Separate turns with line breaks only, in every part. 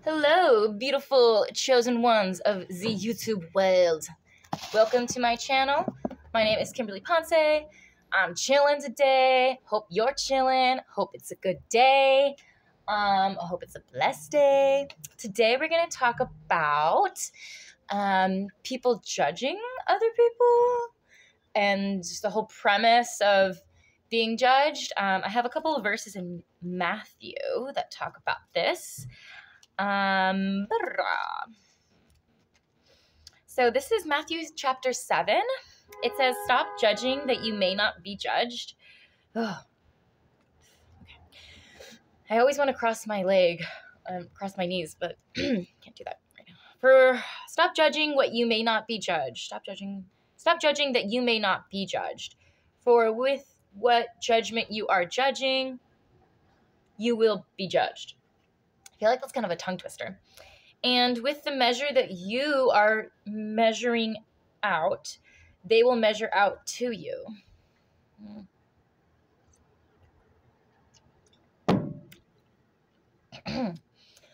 Hello, beautiful chosen ones of the YouTube world. Welcome to my channel. My name is Kimberly Ponce. I'm chilling today. Hope you're chilling. Hope it's a good day. I hope it's a blessed day. Today we're going to talk about people judging other people and just the whole premise of being judged. I have a couple of verses in Matthew that talk about this. So this is Matthew chapter 7. It says, "Stop judging that you may not be judged." Oh. Okay. I always want to cross my leg, cross my knees, but can't do that right now. Stop judging what you may not be judged. Stop judging that you may not be judged. For with what judgment you are judging, you will be judged. I feel like that's kind of a tongue twister. And with the measure that you are measuring out, they will measure out to you.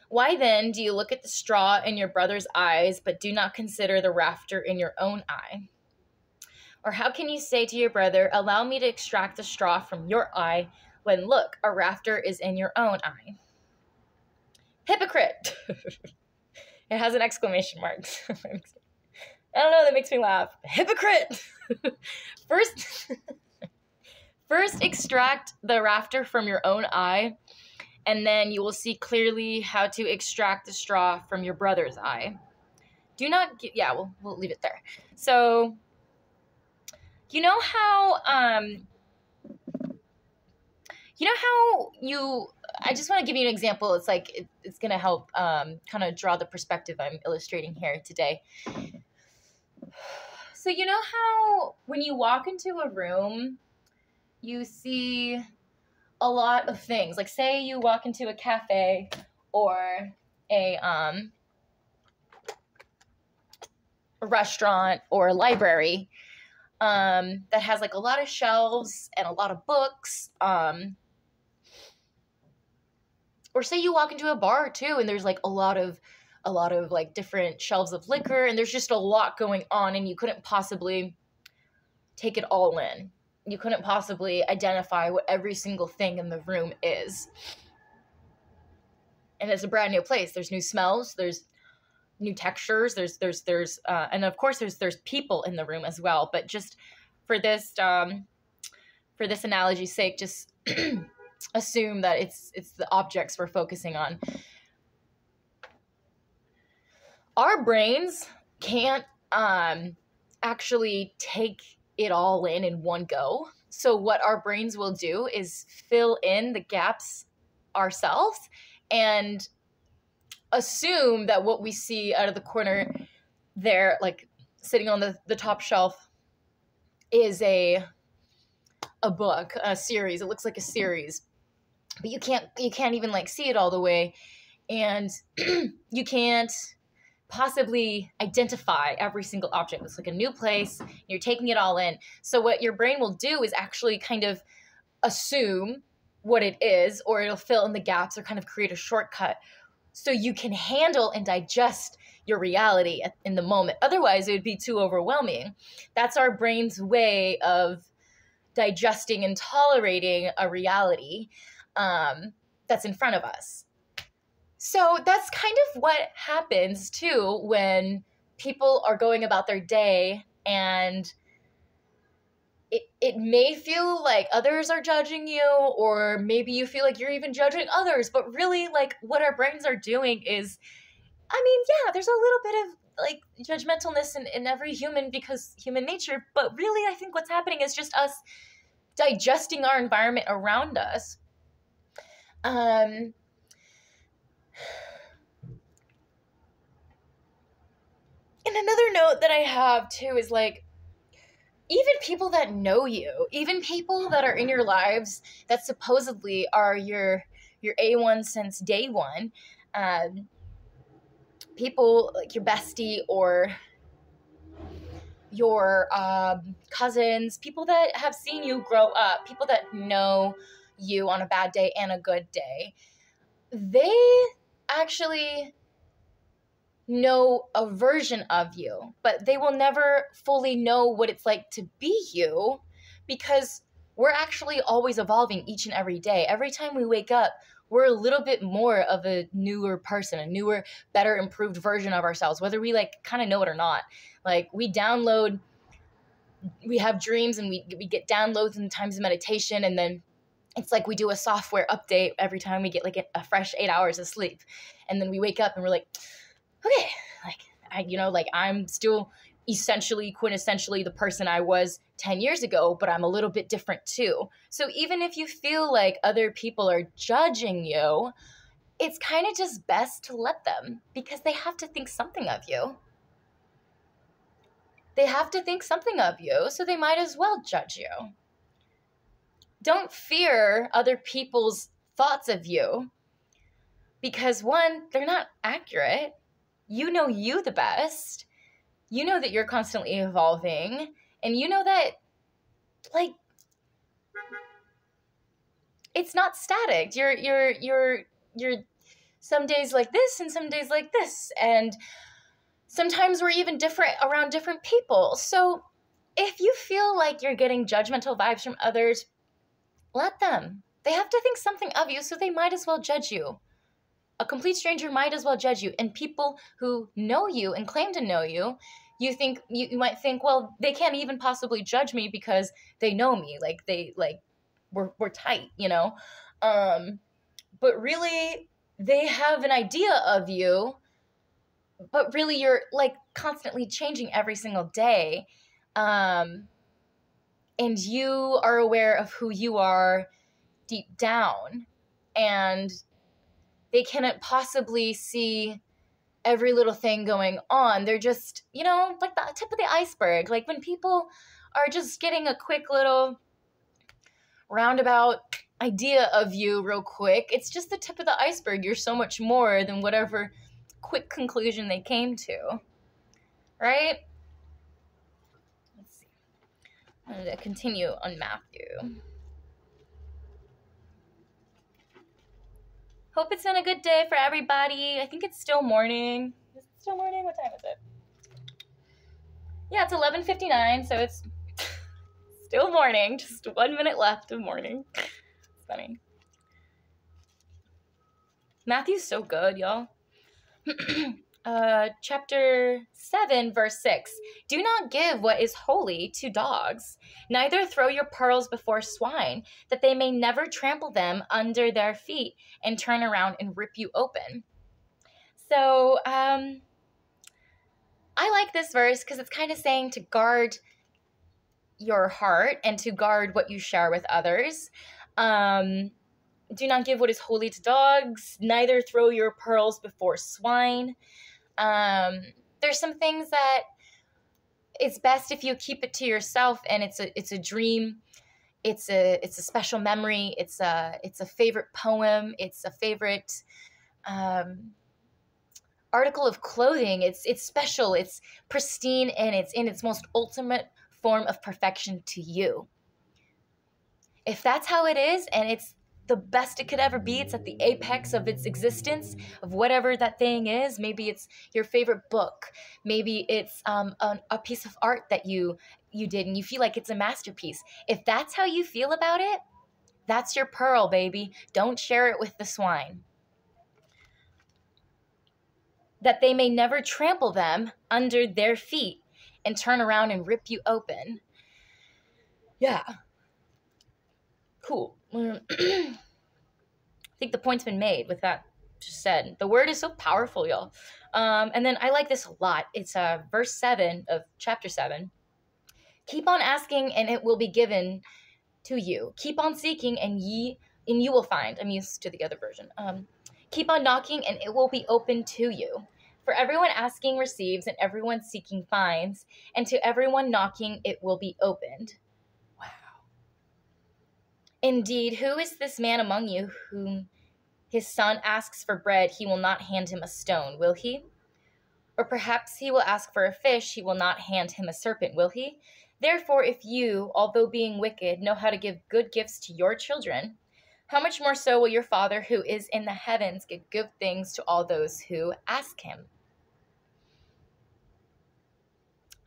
Why then do you look at the straw in your brother's eyes, but do not consider the rafter in your own eye? Or how can you say to your brother, "Allow me to extract the straw from your eye," when look, a rafter is in your own eye? Hypocrite! It has an exclamation mark. I don't know, that makes me laugh. Hypocrite! First extract the rafter from your own eye, and then you will see clearly how to extract the straw from your brother's eye. Do not we'll leave it there. So, you know how I just want to give you an example. It's like, it's going to help kind of draw the perspective I'm illustrating here today. So you know how when you walk into a room, you see a lot of things. Like say you walk into a cafe or a restaurant or a library that has like a lot of shelves and a lot of books. Or say you walk into a bar too, and there's like a lot of like different shelves of liquor, and there's just a lot going on, and you couldn't possibly take it all in. You couldn't possibly identify what every single thing in the room is. And it's a brand new place. There's new smells. There's new textures. There's and of course there's people in the room as well. But just for this analogy's sake, just assume that it's the objects we're focusing on. Our brains can't actually take it all in one go. So what our brains will do is fill in the gaps ourselves and assume that what we see out of the corner there, like sitting on the top shelf, is a book, a series. It looks like a series. But you can't even like see it all the way, and you can't possibly identify every single object. It's like a new place, and you're taking it all in. So what your brain will do is actually kind of assume what it is, or it'll fill in the gaps or kind of create a shortcut so you can handle and digest your reality in the moment. Otherwise, it would be too overwhelming. That's our brain's way of digesting and tolerating a reality that's in front of us. So that's kind of what happens too when people are going about their day, and it may feel like others are judging you, or maybe you feel like you're even judging others, but really like what our brains are doing is, there's a little bit of like judgmentalness in every human because human nature, but really I think what's happening is just us digesting our environment around us. And another note that I have too is like, even people that know you, even people that are in your lives that supposedly are your A1 since day one, people like your bestie or your cousins, people that have seen you grow up, people that know you on a bad day and a good day, they actually know a version of you, but they will never fully know what it's like to be you, because we're actually always evolving each and every day. Every time we wake up, we're a little bit more of a newer person, a newer, better, improved version of ourselves, whether we like kind of know it or not. Like we have dreams and we get downloads in times of meditation, and then it's like we do a software update every time we get like a fresh 8 hours of sleep. And then we wake up and we're like, okay, like I'm still essentially, quintessentially the person I was 10 years ago, but I'm a little bit different too. So even if you feel like other people are judging you, it's kind of just best to let them, because they have to think something of you. They have to think something of you, so they might as well judge you. Don't fear other people's thoughts of you, because one, they're not accurate. You know you the best. You know that you're constantly evolving, and you know that, like, it's not static. You're some days like this and some days like this, and sometimes we're even different around different people. So if you feel like you're getting judgmental vibes from others, let them. They have to think something of you, so they might as well judge you. A complete stranger might as well judge you. And people who know you and claim to know you, you might think, well, they can't even possibly judge me because they know me. We're tight, you know? But really, they have an idea of you, but really you're like constantly changing every single day. And you are aware of who you are deep down, and they cannot possibly see every little thing going on. They're just, like the tip of the iceberg. Like when people are just getting a quick little roundabout idea of you real quick, it's just the tip of the iceberg. You're so much more than whatever quick conclusion they came to, right? Let's see. I'm going to continue on Matthew. Hope it's been a good day for everybody. I think it's still morning. Is it still morning? What time is it? Yeah, it's 11:59, so it's still morning. Just 1 minute left of morning. It's funny. Matthew's so good, y'all. Chapter 7, verse 6. Do not give what is holy to dogs, neither throw your pearls before swine, that they may never trample them under their feet and turn around and rip you open. So, I like this verse because it's kind of saying to guard your heart and to guard what you share with others. Do not give what is holy to dogs, neither throw your pearls before swine. There's some things that it's best if you keep it to yourself, and it's a dream. It's a special memory. It's a favorite poem. It's a favorite article of clothing. It's special. It's pristine, and it's in its most ultimate form of perfection to you. If that's how it is, and it's the best it could ever be, it's at the apex of its existence, of whatever that thing is. Maybe it's your favorite book. Maybe it's a piece of art that you did and you feel like it's a masterpiece. If that's how you feel about it, that's your pearl, baby. Don't share it with the swine. That they may never trample them under their feet and turn around and rip you open. Yeah. Cool. I think the point's been made with that just said. The word is so powerful, y'all. And then I like this a lot. It's verse 7 of chapter 7. Keep on asking and it will be given to you. Keep on seeking and you will find. I'm used to the other version. Keep on knocking and it will be open to you. For everyone asking receives and everyone seeking finds, and to everyone knocking it will be opened. Indeed, who is this man among you whom his son asks for bread, he will not hand him a stone, will he? Or perhaps he will ask for a fish, he will not hand him a serpent, will he? Therefore, if you, although being wicked, know how to give good gifts to your children, how much more so will your Father who is in the heavens give good things to all those who ask him?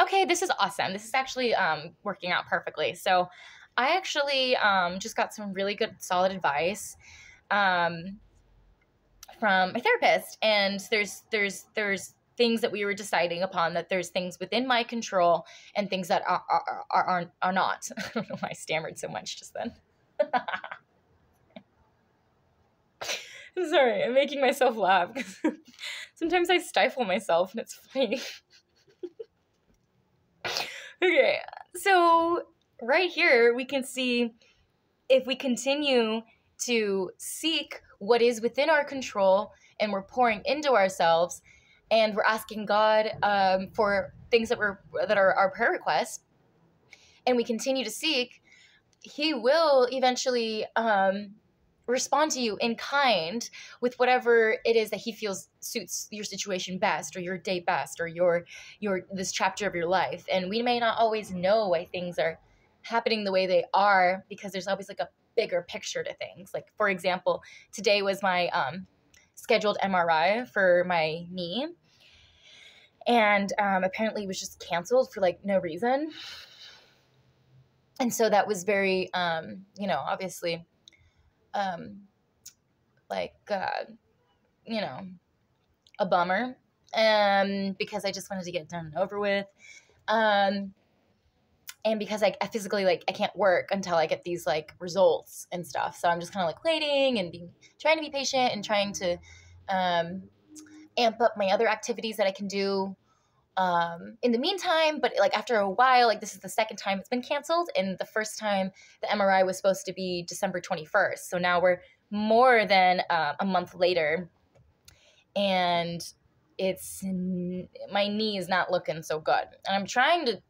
Okay, this is awesome. This is actually working out perfectly. So I actually just got some really good, solid advice um, from my therapist, and there's things that we were deciding upon, that there's things within my control and things that are not. I don't know why I stammered so much just then. I'm sorry, I'm making myself laugh because sometimes I stifle myself and it's funny. Okay, so right here we can see, if we continue to seek what is within our control and we're pouring into ourselves and we're asking God for things that are our prayer requests, and we continue to seek, He will eventually respond to you in kind with whatever it is that He feels suits your situation best, or your day best, or your this chapter of your life. And we may not always know why things are happening the way they are, because there's always like a bigger picture to things. Like, for example, today was my scheduled MRI for my knee, and apparently it was just canceled for like no reason. And so that was very obviously like a bummer, because I just wanted to get it done and over with, and because I physically, like, I can't work until I get these like results and stuff. So I'm just kind of like waiting and trying to be patient and trying to amp up my other activities that I can do in the meantime. But like after a while, like, this is the second time it's been canceled, and the first time the MRI was supposed to be December 21st. So now we're more than a month later, and my knee is not looking so good. And I'm trying to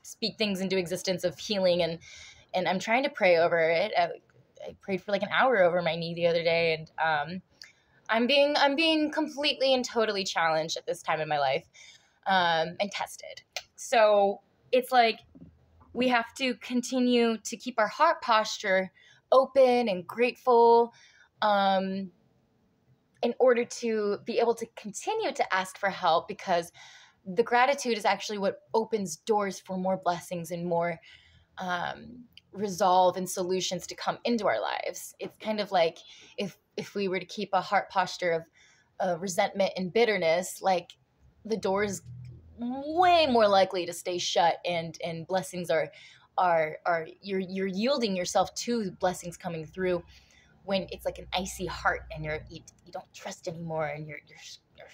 speak things into existence of healing, and I'm trying to pray over it. I prayed for like an hour over my knee the other day, and I'm being completely and totally challenged at this time in my life, and tested. So it's like we have to continue to keep our heart posture open and grateful, in order to be able to continue to ask for help, because the gratitude is actually what opens doors for more blessings and more resolve and solutions to come into our lives. It's kind of like if we were to keep a heart posture of resentment and bitterness, like, the door's way more likely to stay shut, and blessings are you're yielding yourself to blessings coming through when it's like an icy heart, and you don't trust anymore, and you're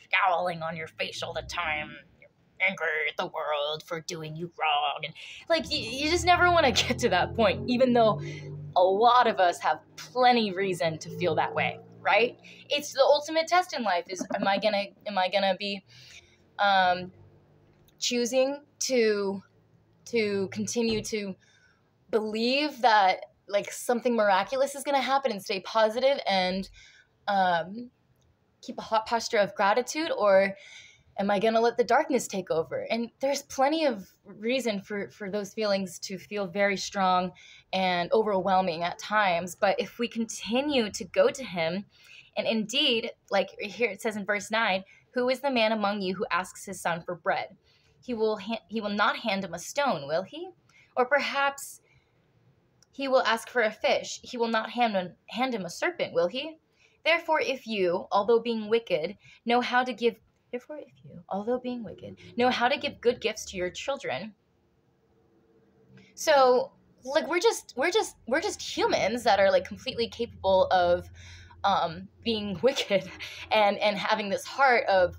scowling on your face all the time. You're angry at the world for doing you wrong, and like you just never want to get to that point, even though a lot of us have plenty reason to feel that way, right? It's the ultimate test in life: is am I gonna be choosing to continue to believe that like something miraculous is going to happen and stay positive and keep a hot posture of gratitude, or am I going to let the darkness take over? And there's plenty of reason for those feelings to feel very strong and overwhelming at times. But if we continue to go to Him, and indeed, like here it says in verse 9, who is the man among you who asks his son for bread? He will not hand him a stone, will he? Or perhaps he will ask for a fish. He will not hand him a serpent, will he? Therefore, if you, although being wicked, know how to give good gifts to your children. So, like, we're just humans that are like completely capable of being wicked and having this heart of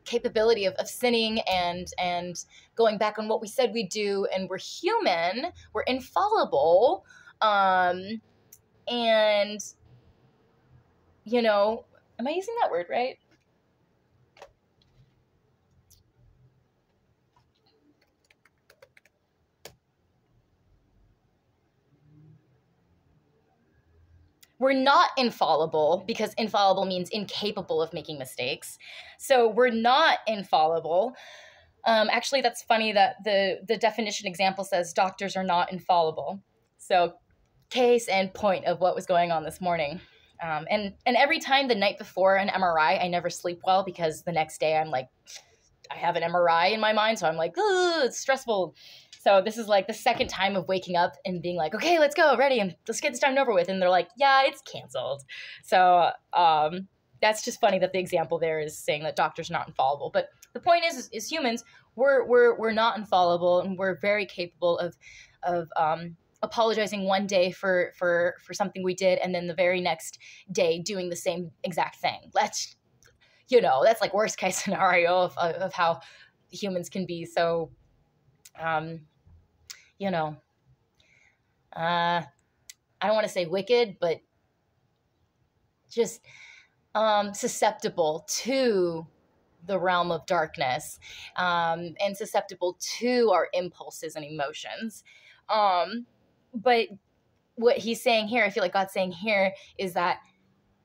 capability of sinning and going back on what we said we do. And we're human, we're infallible, and am I using that word right? We're not infallible, because infallible means incapable of making mistakes. So we're not infallible. Actually, that's funny that the definition example says doctors are not infallible. So case and point of what was going on this morning. And every time the night before an MRI, I never sleep well, because the next day I'm like I have an MRI in my mind, so I'm like, ugh, it's stressful. So this is like the second time of waking up and being like, okay, let's go, ready, and let's get this done and over with. And they're like, yeah, it's canceled. So that's just funny that the example there is saying that doctors are not infallible. But the point is humans, we're not infallible, and we're very capable of apologizing one day for something we did, and then the very next day doing the same exact thing. That's like worst case scenario of how humans can be. So, I don't want to say wicked, but just susceptible to the realm of darkness, and susceptible to our impulses and emotions. But what he's saying here, I feel like God's saying here, is that,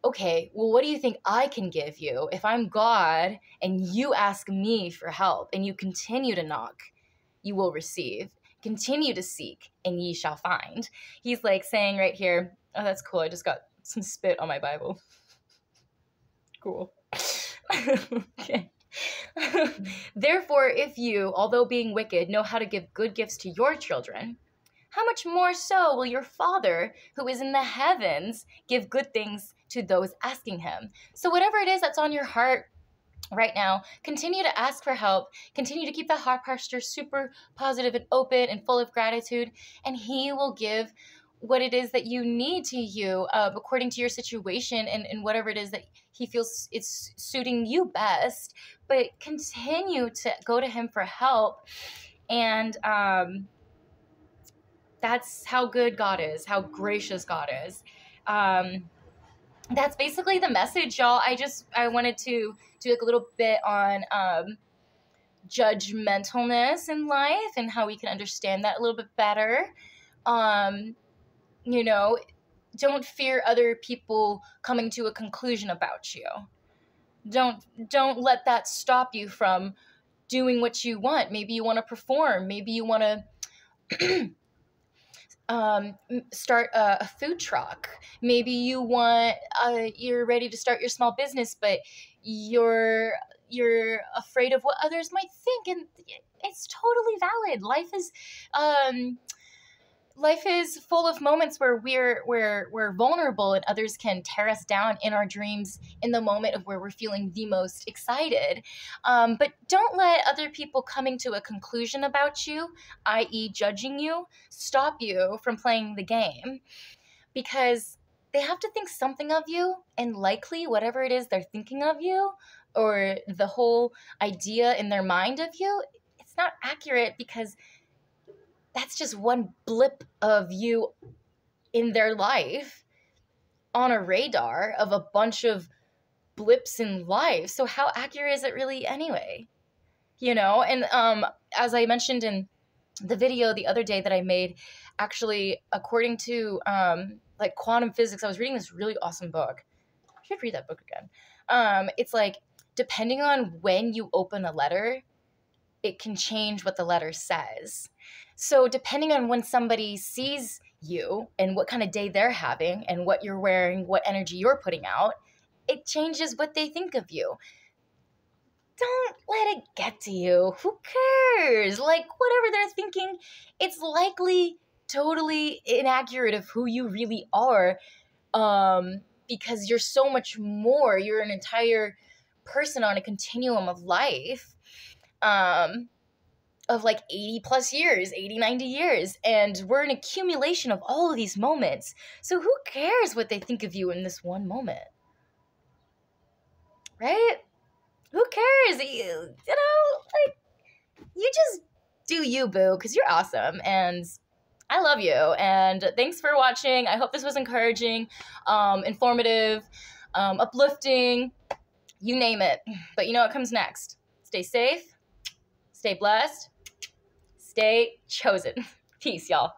okay, well, what do you think I can give you? If I'm God and you ask me for help and you continue to knock, you will receive. Continue to seek and ye shall find. He's like saying right here, oh, that's cool. I just got some spit on my Bible. Cool. Okay. Therefore, if you, although being wicked, know how to give good gifts to your children, how much more so will your Father who is in the heavens give good things to those asking him? So whatever it is that's on your heart right now, continue to ask for help. Continue to keep that heart posture super positive and open and full of gratitude, and he will give what it is that you need to you according to your situation and whatever it is that he feels it's suiting you best. But continue to go to him for help, and that's how good God is, how gracious God is. That's basically the message, y'all. I wanted to do like a little bit on judgmentalness in life and how we can understand that a little bit better. Don't fear other people coming to a conclusion about you. Don't let that stop you from doing what you want. Maybe you want to perform. Maybe you want to start a food truck. Maybe you want you're ready to start your small business, but you're afraid of what others might think, and it's totally valid. Life is full of moments where we're vulnerable, and others can tear us down in our dreams in the moment of where we're feeling the most excited. But don't let other people coming to a conclusion about you, i.e. judging you, stop you from playing the game, because they have to think something of you, and likely whatever it is they're thinking of you, or the whole idea in their mind of you, it's not accurate, because that's just one blip of you in their life on a radar of a bunch of blips in life. So how accurate is it really anyway? And as I mentioned in the video the other day that I made, actually, according to like quantum physics, I was reading this really awesome book. I should read that book again. It's like, depending on when you open a letter, it can change what the letter says. So depending on when somebody sees you and what kind of day they're having and what you're wearing, what energy you're putting out, it changes what they think of you. Don't let it get to you. Who cares? Like, whatever they're thinking, it's likely totally inaccurate of who you really are, because you're so much more. You're an entire person on a continuum of life. Of like 80 plus years, 80, 90 years. And we're an accumulation of all of these moments. So who cares what they think of you in this one moment? Right? Who cares? You just do you, boo, because you're awesome. And I love you. And thanks for watching. I hope this was encouraging, informative, uplifting, you name it. But you know what comes next. Stay safe. Stay blessed. Stay chosen. Peace, y'all.